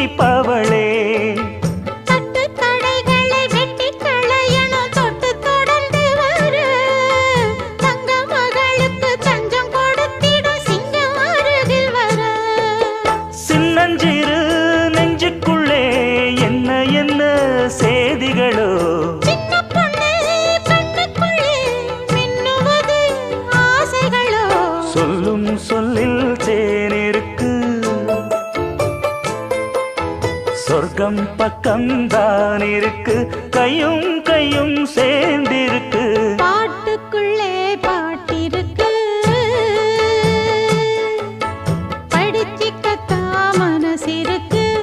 இனிப்பவளே. தட்டு தடைகளை வெட்டி களையணும் தொட்டு தொடர்ந்து வர தங்க மகளுக்கு தஞ்சம் கொடுத்திடும் சிங்கம் அருகில் வர. சின்னஞ்சிறு நெஞ்சுக்குள்ளே என்ன என்ன சேதிகளோ. சின்ன பொண்ணு கண்ணுக்குள்ளே மின்னுவது ஆசைகளோ. சொல்லும் சொல்லில் தேனிருக்கு, சொர்க்கம் பக்கம்தான் இருக்கு, கையும் கையும் சேர்ந்திருக்கு. பாட்டுக்குள்ளே